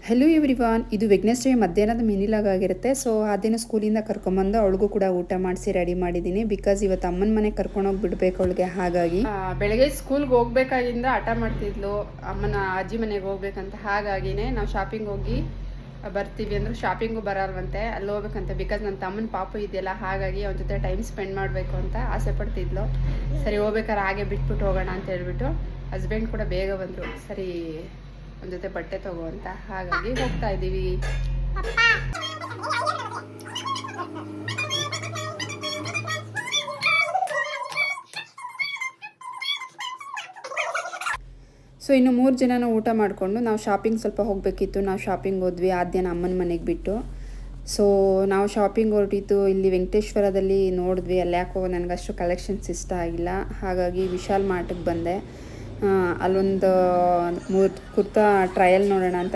Hello everyone, ಇದು Wednesday ಮಧ್ಯಾಹ್ನದ ಮಿನಿಲಾಗ್ ಆಗಿರುತ್ತೆ. ಸೊ ಅದೇನು ಸ್ಕೂಲಿಂದ ಕರ್ಕೊಂಬಂದು ಅವಳಿಗೂ ಕೂಡ ಊಟ ಮಾಡಿಸಿ ರೆಡಿ ಮಾಡಿದ್ದೀನಿ. ಬಿಕಾಸ್ ಇವತ್ತು ಅಮ್ಮನ ಮನೆಗೆ ಕರ್ಕೊಂಡೋಗಿ ಬಿಡಬೇಕು ಅವಳಿಗೆ. ಹಾಗಾಗಿ ಬೆಳಗ್ಗೆ ಸ್ಕೂಲ್ಗೆ ಹೋಗ್ಬೇಕಾಗಿಂದ ಹಠ ಮಾಡ್ತಿದ್ಲು ಅಮ್ಮನ ಅಜ್ಜಿ ಮನೆಗೆ ಹೋಗ್ಬೇಕಂತ. ಹಾಗಾಗಿನೇ ನಾವು ಶಾಪಿಂಗ್ ಹೋಗಿ ಬರ್ತೀವಿ ಅಂದ್ರೆ ಶಾಪಿಂಗು ಬರಲ್ವಂತೆ, ಅಲ್ಲಿ ಹೋಗ್ಬೇಕಂತೆ. ಬಿಕಾಸ್ ನನ್ನ ತಮ್ಮನ ಪಾಪು ಇದೆಯಲ್ಲ, ಹಾಗಾಗಿ ಅವನ ಜೊತೆ ಟೈಮ್ ಸ್ಪೆಂಡ್ ಮಾಡಬೇಕು ಅಂತ ಆಸೆ ಪಡ್ತಿದ್ಲು. ಸರಿ ಹೋಗ್ಬೇಕಾದ್ರೆ ಹಾಗೆ ಬಿಟ್ಬಿಟ್ಟು ಹೋಗೋಣ ಅಂತ ಹೇಳ್ಬಿಟ್ಟು ಹಸ್ಬೆಂಡ್ ಕೂಡ ಬೇಗ ಬಂದರು. ಸರಿ ಒಂದು ಜೊತೆ ಬಟ್ಟೆ ತಗೋ ಅಂತ, ಹಾಗಾಗಿ ಹೋಗ್ತಾ ಇದ್ದೀವಿ. ಸೊ ಇನ್ನು 3 ಜನನೂ ಊಟ ಮಾಡಿಕೊಂಡು ನಾವು ಶಾಪಿಂಗ್ ಸ್ವಲ್ಪ ಹೋಗಬೇಕಿತ್ತು. ನಾವು ಶಾಪಿಂಗ್ ಹೋದ್ವಿ ಆದ್ಯನ ಅಮ್ಮನ ಮನೆಗೆ ಬಿಟ್ಟು. ಸೊ ನಾವು ಶಾಪಿಂಗ್ ಹೊರಟಿತ್ತು ಇಲ್ಲಿ ವೆಂಕಟೇಶ್ವರದಲ್ಲಿ ನೋಡಿದ್ವಿ. ಅಲ್ಲಿ ಯಾಕೋ ನನಗಷ್ಟು ಕಲೆಕ್ಷನ್ಸ್ ಇಷ್ಟ ಆಗಿಲ್ಲ, ಹಾಗಾಗಿ ವಿಶಾಲ್ ಮಾರ್ಟಿಗೆ ಬಂದೆ. ಅಲ್ಲೊಂದು 3 ಕುರ್ತಾ ಟ್ರಯಲ್ ನೋಡೋಣ ಅಂತ